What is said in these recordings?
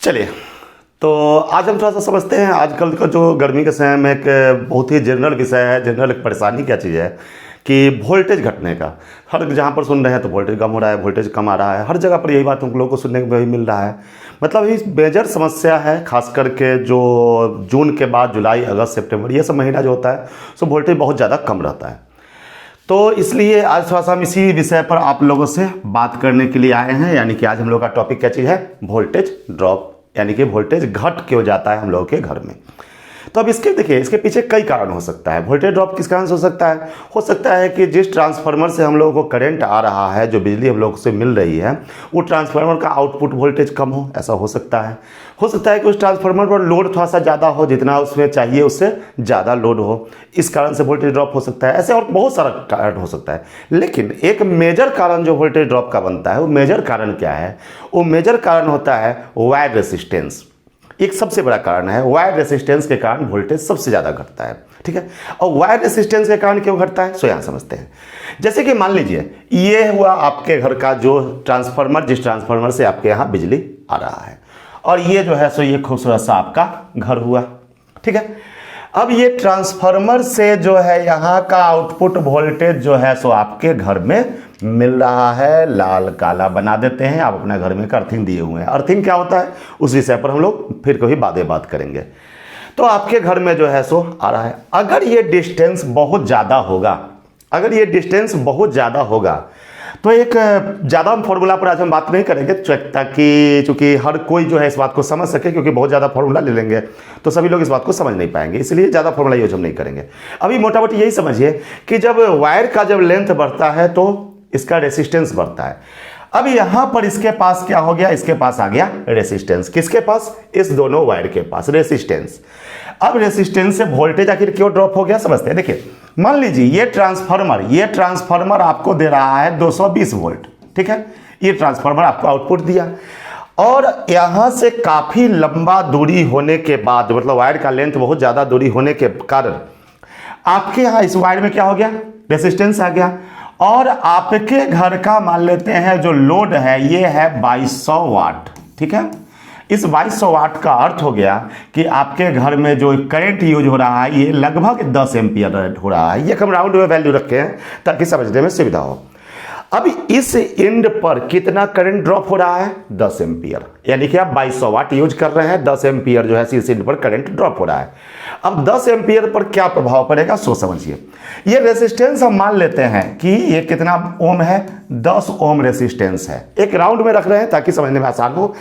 चलिए, तो आज हम थोड़ा सा समझते हैं आजकल का जो गर्मी के समय में एक बहुत ही जनरल विषय है, जनरल एक परेशानी क्या चीज़ है कि वोल्टेज घटने का। हर जहाँ पर सुन रहे हैं तो वोल्टेज कम हो रहा है, वोल्टेज कम आ रहा है, हर जगह पर यही बात हम लोगों को सुनने को वही मिल रहा है। मतलब ये मेजर समस्या है, खास करके जो जून के बाद जुलाई, अगस्त, सितंबर ये सब महीना जो होता है सो वोल्टेज बहुत ज़्यादा कम रहता है। तो इसलिए आज थोड़ा सा हम इसी विषय पर आप लोगों से बात करने के लिए आए हैं। यानी कि आज हम लोग का टॉपिक क्या चीज़ है, वोल्टेज ड्रॉप, यानी कि वोल्टेज घट क्यों जाता है हम लोगों के घर में। तो अब इसके देखिए, इसके पीछे कई कारण हो सकता है। वोल्टेज ड्रॉप किस कारण से हो सकता है कि जिस ट्रांसफार्मर से हम लोगों को करंट आ रहा है, जो बिजली हम लोगों से मिल रही है, वो ट्रांसफार्मर का आउटपुट वोल्टेज कम हो, ऐसा हो सकता है कि उस ट्रांसफार्मर पर लोड थोड़ा सा ज़्यादा हो, जितना उसमें चाहिए उससे ज़्यादा लोड हो, इस कारण से वोल्टेज ड्रॉप हो सकता है। ऐसे और बहुत सारा कारण हो सकता है, लेकिन एक मेजर कारण जो वोल्टेज ड्रॉप का बनता है, वो मेजर कारण क्या है? वो मेजर कारण होता है वायर रेसिस्टेंस। एक सबसे बड़ा कारण है, वायर रेसिस्टेंस के कारण वोल्टेज सबसे ज़्यादा घटता है। ठीक है, और वायर रेसिस्टेंस के कारण क्यों घटता है सो यहाँ समझते हैं। जैसे कि मान लीजिए ये हुआ आपके घर का जो ट्रांसफार्मर, जिस ट्रांसफार्मर से आपके यहाँ बिजली आ रहा है, और ये जो है सो ये खूबसूरत सा आपका घर हुआ। ठीक है, अब ये ट्रांसफार्मर से जो है यहाँ का आउटपुट वोल्टेज जो है सो आपके घर में मिल रहा है। लाल काला बना देते हैं, आप अपने घर में अर्थिंग दिए हुए हैं। अर्थिंग क्या होता है उस विषय पर हम लोग फिर कभी बात करेंगे। तो आपके घर में जो है सो आ रहा है। अगर ये डिस्टेंस बहुत ज़्यादा होगा, तो एक ज़्यादा फॉर्मूला पर आज हम बात नहीं करेंगे, ताकि चूँकि हर कोई जो है इस बात को समझ सके, क्योंकि बहुत ज़्यादा फॉर्मूला ले लेंगे तो सभी लोग इस बात को समझ नहीं पाएंगे, इसलिए ज़्यादा फॉर्मूला यूज हम नहीं करेंगे। अभी मोटा मोटी यही समझिए कि जब वायर का जब लेंथ बढ़ता है तो इसका रेसिस्टेंस बढ़ता है। अब यहाँ पर इसके पास क्या हो गया, इसके पास आ गया रेसिस्टेंस। किसके पास? इस दोनों वायर के पास रेसिस्टेंस। अब रेसिस्टेंस से वोल्टेज आखिर क्यों ड्रॉप हो गया समझते हैं। देखिए, मान लीजिए ये ट्रांसफार्मर आपको दे रहा है 220 वोल्ट। ठीक है, ये ट्रांसफार्मर आपको आउटपुट दिया, और यहां से काफी लंबा दूरी होने के बाद, मतलब वायर का लेंथ बहुत ज्यादा दूरी होने के कारण आपके यहाँ इस वायर में क्या हो गया, रेसिस्टेंस आ गया। और आपके घर का मान लेते हैं जो लोड है ये है 2200 वाट। ठीक है, इस 2200 वाट का अर्थ हो गया कि आपके घर में जो करंट यूज हो रहा है ये लगभग 10 एम्पियर हो रहा है। ये हम राउंड में वैल्यू रखे हैं ताकि समझने में सुविधा हो। अब इस एंड पर कितना करंट ड्रॉप हो रहा है, 10 एम्पियर। यानी कि आप 2200 वाट यूज कर रहे हैं, 10 एम्पियर जो है इस एंड पर करंट ड्रॉप हो रहा है। अब 10 एम्पियर पर क्या प्रभाव पड़ेगा सो समझिए। ये रेसिस्टेंस हम मान लेते हैं कि ये कितना ओम है, 10 ओम रेसिस्टेंस है। एक राउंड में रख रहे हैं ताकि समझने में आसान हो।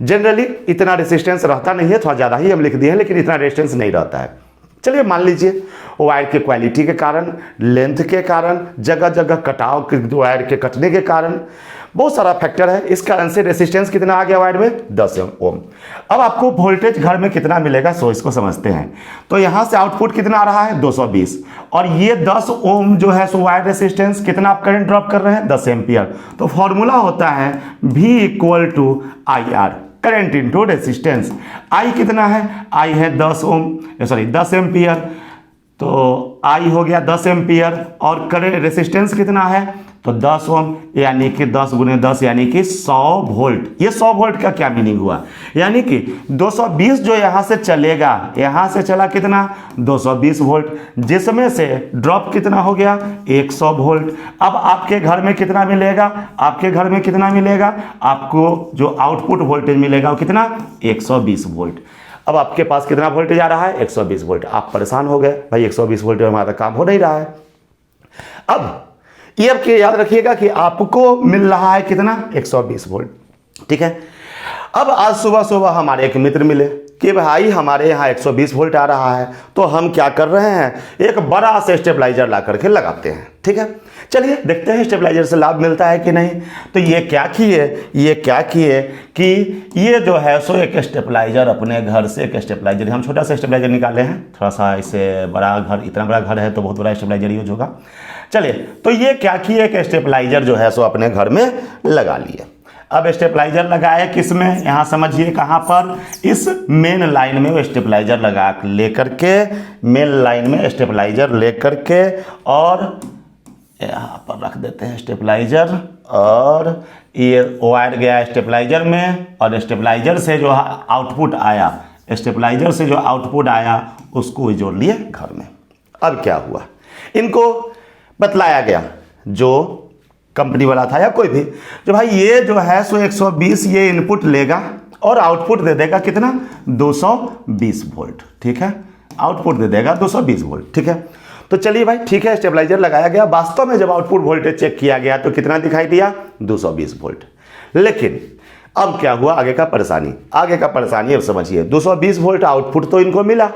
जनरली इतना रेसिस्टेंस रहता नहीं है, थोड़ा ज़्यादा ही हम लिख दिए हैं, लेकिन इतना रेसिस्टेंस नहीं रहता है। चलिए मान लीजिए वायर के क्वालिटी के कारण, लेंथ के कारण, जगह जगह कटाव के, वायर के कटने के कारण, बहुत सारा फैक्टर है, इस कारण से रेसिस्टेंस कितना आ गया वायर में, 10 ओम। अब आपको वोल्टेज घर में कितना मिलेगा सो इसको समझते हैं। तो यहाँ से आउटपुट कितना आ रहा है, 220, और ये 10 ओम जो है सो वायर रेसिस्टेंस, कितना आप करंट ड्रॉप कर रहे हैं, 10 एम्पियर। तो फॉर्मूला होता है V = IR, current into resistance. I कितना है, आई है 10 एम्पियर, तो आई हो गया 10 एम्पियर, और करंट रेसिस्टेंस कितना है तो 10 ओम, यानी कि 10 × 10 यानी कि 100 वोल्ट। ये 100 वोल्ट का क्या मीनिंग हुआ, यानी कि 220 जो यहाँ से चलेगा, यहाँ से चला कितना, 220 वोल्ट, जिसमें से ड्रॉप कितना हो गया, 100 वोल्ट। अब आपके घर में कितना मिलेगा, आपको जो आउटपुट वोल्टेज मिलेगा वो कितना, 120 वोल्ट। अब आपके पास कितना वोल्टेज आ रहा है, 120 वोल्ट। आप परेशान हो गए, भाई 120 वोल्ट में हमारा काम हो नहीं रहा है। अब ये आपके याद रखिएगा कि आपको मिल रहा है कितना, 120 वोल्ट। ठीक है, अब आज सुबह हमारे एक मित्र मिले कि भाई हमारे यहाँ 120 वोल्ट आ रहा है, तो हम क्या कर रहे हैं, एक बड़ा सा स्टेबलाइजर ला करके लगाते हैं। ठीक है, चलिए देखते हैं स्टेबलाइजर से लाभ मिलता है कि नहीं। तो ये क्या किए कि ये जो है सो एक स्टेबलाइजर अपने घर से, एक स्टेबलाइजर हम छोटा सा स्टेबलाइजर निकाले हैं, थोड़ा सा इससे बड़ा घर, इतना बड़ा घर है तो बहुत बड़ा स्टेबलाइजर यूज होगा। चलिए, तो ये क्या किए, एक स्टेबलाइजर जो है सो अपने घर में लगा लिए। अब स्टेबलाइजर लगाए किस में, यहाँ समझिए कहाँ पर, इस मेन लाइन में वो स्टेबलाइजर लगा लेकर के, मेन लाइन में स्टेबलाइजर लेकर के, और यहाँ पर रख देते हैं स्टेबलाइजर, और ये वायर गया स्टेबलाइजर में, और स्टेबलाइजर से जो आउटपुट आया, स्टेबलाइजर से जो आउटपुट आया उसको जोड़ लिए घर में। अब क्या हुआ, इनको बतलाया गया जो कंपनी वाला था या कोई भी, जो भाई ये जो है सो 120 ये इनपुट लेगा और आउटपुट दे देगा कितना, 220 वोल्ट। ठीक है, आउटपुट दे देगा 220 वोल्ट। ठीक है, तो चलिए भाई ठीक है, स्टेबलाइजर लगाया गया। वास्तव में जब आउटपुट वोल्टेज चेक किया गया तो कितना दिखाई दिया, 220 वोल्ट। लेकिन अब क्या हुआ, आगे का परेशानी, आगे का परेशानी अब समझिए। 220 वोल्ट आउटपुट तो इनको मिला,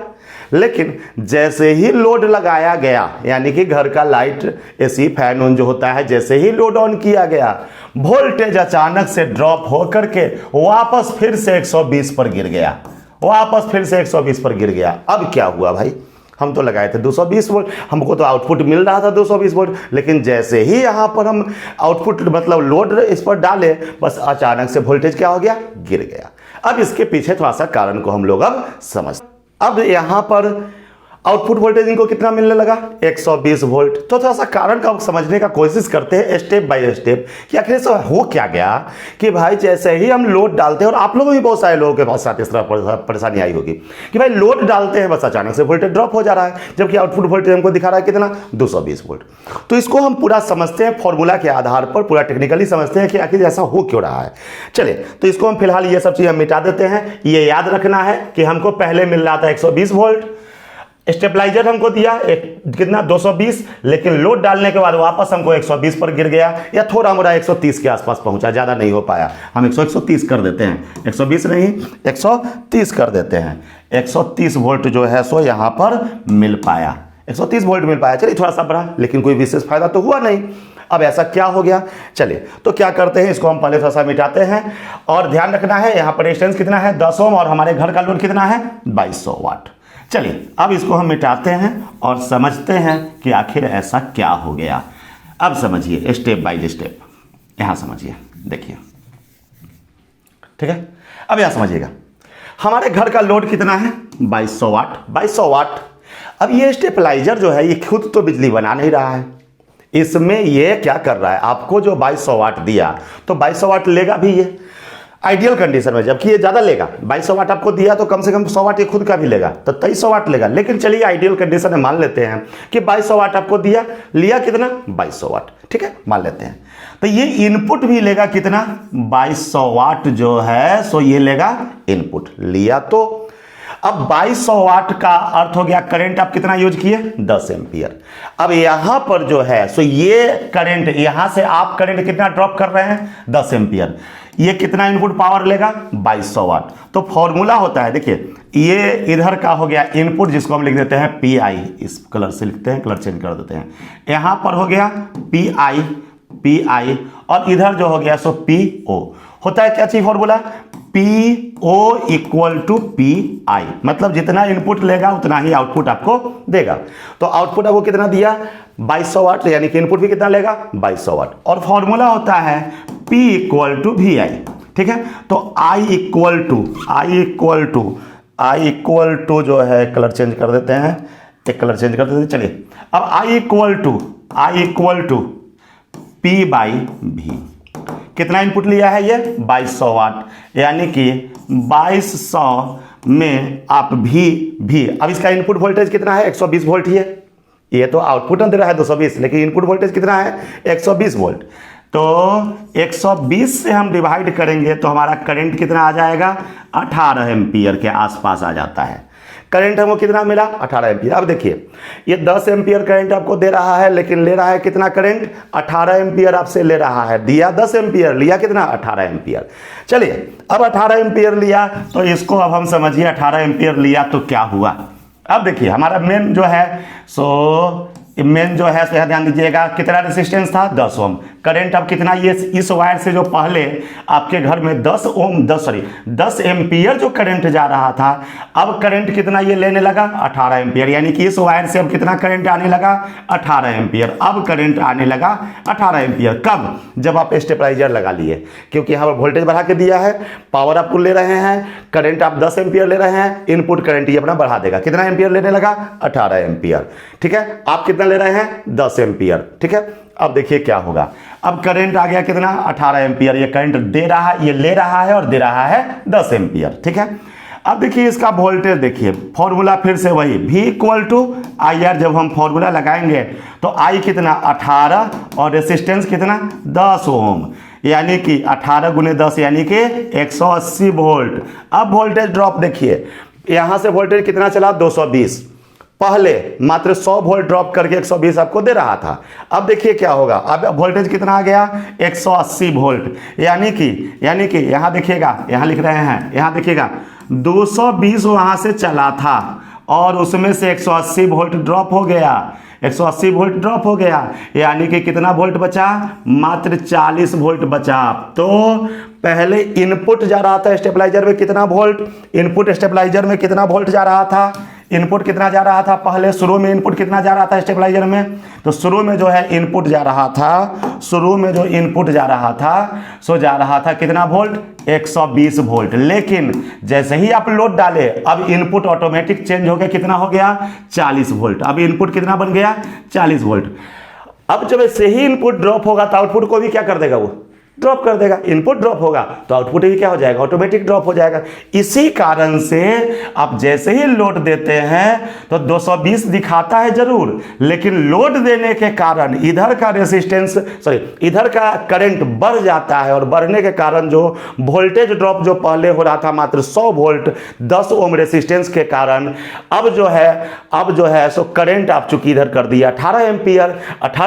लेकिन जैसे ही लोड लगाया गया, यानी कि घर का लाइट, एसी, फैन ऑन जो होता है, जैसे ही लोड ऑन किया गया, वोल्टेज अचानक से ड्रॉप हो करके वापस फिर से 120 पर गिर गया, वापस फिर से 120 पर गिर गया। अब क्या हुआ भाई, हम तो लगाए थे 220 वोल्ट, हमको तो आउटपुट मिल रहा था 220 वोल्ट, लेकिन जैसे ही यहाँ पर हम आउटपुट मतलब लोड इस पर डाले, बस अचानक से वोल्टेज क्या हो गया, गिर गया। अब इसके पीछे थोड़ा सा कारण को हम लोग अब समझ, अब यहाँ पर आउटपुट वोल्टेज इनको कितना मिलने लगा, 120 वोल्ट। तो थोड़ा सा कारण का समझने का कोशिश करते हैं स्टेप बाय स्टेप कि आखिर से हो क्या गया कि भाई जैसे ही हम लोड डालते हैं, और आप लोगों भी बहुत सारे लोगों के पास साथ इस तरह परेशानी आई होगी कि भाई लोड डालते हैं, बस अचानक से वोल्टेज ड्रॉप हो जा रहा है, जबकि आउटपुट वोल्टेज हमको दिखा रहा है कितना, 220 वोल्ट। तो इसको हम पूरा समझते हैं, फॉर्मूला के आधार पर पूरा टेक्निकली समझते हैं कि आखिर ऐसा हो क्यों रहा है। चलिए, तो इसको हम फिलहाल ये सब चीज़ हम मिटा देते हैं। ये याद रखना है कि हमको पहले मिल रहा था 120 वोल्ट, स्टेबलाइजर हमको दिया कितना, 220, लेकिन लोड डालने के बाद वापस हमको 120 पर गिर गया, या थोड़ा मोड़ा 130 के आसपास पहुंचा, ज़्यादा नहीं हो पाया। हम 130 कर देते हैं, 120 नहीं 130 कर देते हैं। 130 वोल्ट जो है सो यहाँ पर मिल पाया, 130 वोल्ट मिल पाया। चलिए थोड़ा सा बढ़ा, लेकिन कोई विशेष फायदा तो हुआ नहीं। अब ऐसा क्या हो गया, चलिए तो क्या करते हैं, इसको हम पहले थोड़ा सा मिटाते हैं। और ध्यान रखना है यहाँ पर रेजिस्टेंस कितना है, 10 ओम, और हमारे घर का लोड कितना है, 2200 वाट। चलिए अब इसको हम मिटाते हैं और समझते हैं कि आखिर ऐसा क्या हो गया। अब समझिए स्टेप बाय स्टेप, यहां समझिए, देखिए ठीक है। अब यहां समझिएगा, हमारे घर का लोड कितना है, 2200 वाट, 2200 वाट। अब ये स्टेबलाइजर जो है ये खुद तो बिजली बना नहीं रहा है, इसमें ये क्या कर रहा है, आपको जो 2200 वाट दिया तो 2200 वाट लेगा भी ये आइडियल कंडीशन में, जबकि ये ज़्यादा लेगा। 2200 वाट आपको दिया तो कम से कम 100 वाट ये खुद का भी लेगा, तो 2300 वाट लेगा। लेकिन चलिए आइडियल कंडीशन में मान लेते हैं कि 2200 वाट आपको दिया, लिया कितना, 2200 वाट, ठीक है, मान लेते हैं। तो ये इनपुट भी लेगा कितना, 2200 वाट जो है सो ये लेगा इनपुट, लिया तो। अब 2200 वाट का अर्थ हो गया करंट आप कितना यूज किए, 10 एम्पियर। अब यहां पर जो है सो ये करंट, यहां से आप करंट कितना ड्रॉप कर रहे हैं, 10 एम्पियर। ये कितना इनपुट पावर लेगा, 2200 वाट। तो फॉर्मूला होता है, देखिए ये इधर का हो गया इनपुट, जिसको हम लिख देते हैं पी आई, इस कलर से लिखते हैं, कलर चेंज कर देते हैं। यहां पर हो गया पी आई, और इधर जो हो गया सो पी ओ। होता है क्या चीज formula, P O equal to P I, मतलब जितना इनपुट लेगा उतना ही आउटपुट आपको देगा। तो आउटपुट आपको कितना दिया, 2200 वाट, यानी कि इनपुट भी कितना लेगा, 2200 वाट। और फॉर्मूला होता है P इक्वल टू वी आई, ठीक है। तो I इक्वल टू जो है, कलर चेंज कर देते हैं, एक कलर चेंज कर देते हैं। चलिए अब I equal to P by V। कितना इनपुट लिया है ये, 2200 वाट, यानी कि 2200 में आप भी अब इसका इनपुट वोल्टेज कितना है, 120 वोल्ट ही है। ये तो आउटपुट दे रहा है 220, लेकिन इनपुट वोल्टेज कितना है, 120 वोल्ट। तो 120 से हम डिवाइड करेंगे तो हमारा करंट कितना आ जाएगा, 18 एम्पियर के आसपास आ जाता है। करंट हमको कितना मिला, 18 एम्पियर। अब देखिए ये 10 एम्पियर करंट आपको दे रहा है, लेकिन ले रहा है कितना करंट, 18 एम्पियर आपसे ले रहा है। दिया 10 एम्पियर, लिया कितना, 18 एम्पियर। चलिए अब 18 एम्पियर लिया तो इसको अब हम समझिए, 18 एम्पियर लिया तो क्या हुआ। अब देखिए हमारा मेन जो है सो मेन जो है सो ध्यान दीजिएगा, कितना रेजिस्टेंस था, 10 ओम। करंट अब कितना, ये इस वायर से जो पहले आपके घर में 10 एम्पियर जो करंट जा रहा था, अब करंट कितना ये लेने लगा, 18 एम्पियर। यानी कि इस वायर से अब कितना करंट आने लगा, 18 एम्पियर। अब करंट आने लगा 18 एम्पियर कब, जब आप स्टेबलाइजर लगा लिए, क्योंकि यहाँ पर वोल्टेज बढ़ा के दिया है, पावर आपको ले रहे हैं, करंट आप 10 एम्पियर ले रहे हैं, इनपुट करंट ये अपना बढ़ा देगा। कितना एम्पियर लेने लगा, 18 एम्पियर, ठीक है। आप कितना ले रहे हैं, 10 एम्पियर, ठीक है। अब देखिए क्या होगा, अब करंट आ गया कितना 18 एम्पियर, ये करंट दे रहा है, ये ले रहा है और दे रहा है 10 एम्पियर, ठीक है। अब देखिए इसका वोल्टेज, देखिए फॉर्मूला फिर से वही V equal to I R, जब हम फॉर्मूला लगाएंगे तो I कितना 18 और रेसिस्टेंस कितना 10 ओम, यानी कि 18 गुने 10 यानी कि 180 वोल्ट। अब वोल्टेज ड्रॉप देखिए, यहाँ से वोल्टेज कितना चला 220, पहले मात्र 100 वोल्ट ड्रॉप करके 120 आपको दे रहा था। अब देखिए क्या होगा, अब वोल्टेज कितना आ गया 180 वोल्ट, यानी कि यहाँ देखिएगा, यहाँ लिख रहे हैं, यहाँ देखिएगा 220 वहाँ से चला था और उसमें से 180 वोल्ट ड्रॉप हो गया, 180 वोल्ट ड्रॉप हो गया, यानी कि कितना वोल्ट बचा, मात्र 40 वोल्ट बचा। तो पहले इनपुट जा रहा था स्टेबलाइजर में कितना वोल्ट, इनपुट स्टेबलाइजर में कितना वोल्ट जा रहा था, इनपुट कितना जा रहा था, पहले शुरू में इनपुट कितना जा रहा था स्टेबलाइजर में, तो शुरू में जो है इनपुट जा रहा था, शुरू में जो इनपुट जा रहा था सो जा रहा था कितना वोल्ट 120 वोल्ट। लेकिन जैसे ही आप लोड डाले अब इनपुट ऑटोमेटिक चेंज हो गया, कितना हो गया 40 वोल्ट। अब इनपुट कितना बन गया 40 वोल्ट। अब जब ऐसे ही इनपुट ड्रॉप होगा तो आउटपुट को भी क्या कर देगा, वो ड्रॉप कर देगा। इनपुट ड्रॉप होगा तो आउटपुट भी क्या हो जाएगा, ऑटोमेटिक ड्रॉप हो जाएगा। इसी कारण से आप जैसे ही लोड देते हैं तो 220 दिखाता है जरूर, लेकिन लोड देने के कारण इधर का रेसिस्टेंस इधर का करंट बढ़ जाता है और बढ़ने के कारण जो वोल्टेज ड्रॉप जो पहले हो रहा था मात्र 100 वोल्ट 10 ओम रेसिस्टेंस के कारण अब जो है सो करंट आप चूंकि इधर कर दिया 18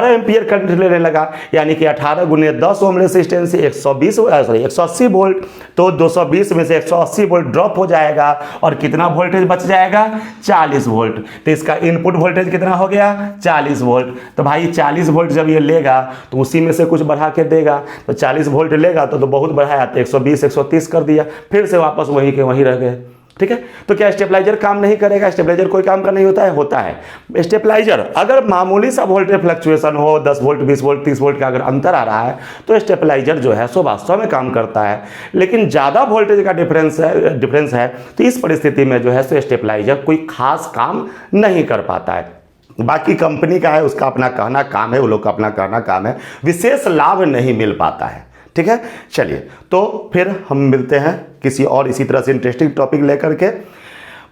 एम्पियर करंट लेने लगा, यानी कि 18 गुने 10 ओम रेसिस्टेंस से 180 वोल्ट, तो 220 में से 180 वोल्ट ड्रॉप हो जाएगा और कितना वोल्टेज बच जाएगा 40 वोल्ट। तो इसका इनपुट वोल्टेज कितना हो गया 40 वोल्ट। तो भाई 40 वोल्ट जब ये लेगा तो उसी में से कुछ बढ़ा के देगा, तो 40 वोल्ट लेगा तो बहुत बढ़ाया, तो 120 130 कर दिया, फिर से वापस वहीं के वहीं रह गए, ठीक है। तो क्या स्टेबलाइजर काम नहीं करेगा, स्टेबलाइजर कोई काम का नहीं होता है। स्टेबलाइजर अगर मामूली सा वोल्टेज फ्लक्चुएशन हो 10 वोल्ट 20 वोल्ट 30 वोल्ट का अगर अंतर आ रहा है तो स्टेबलाइजर जो है सो वास्तव में काम करता है। लेकिन ज़्यादा वोल्टेज का डिफरेंस है तो इस परिस्थिति में जो है सो स्टेबलाइजर कोई खास काम नहीं कर पाता है। बाकी कंपनी का है, उसका अपना कहना काम है, वो लोग का अपना कहना काम है, विशेष लाभ नहीं मिल पाता है, ठीक है। चलिए तो फिर हम मिलते हैं किसी और इसी तरह से इंटरेस्टिंग टॉपिक लेकर के।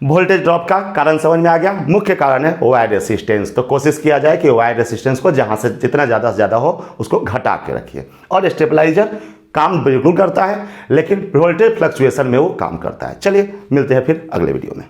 वोल्टेज ड्रॉप का कारण समझ में आ गया, मुख्य कारण है वायर रेसिस्टेंस। तो कोशिश किया जाए कि वायर रेसिस्टेंस को जहां से जितना ज़्यादा से ज़्यादा हो उसको घटा के रखिए। और स्टेबलाइजर काम बिल्कुल करता है, लेकिन वोल्टेज फ्लक्चुएशन में वो काम करता है। चलिए मिलते हैं फिर अगले वीडियो में।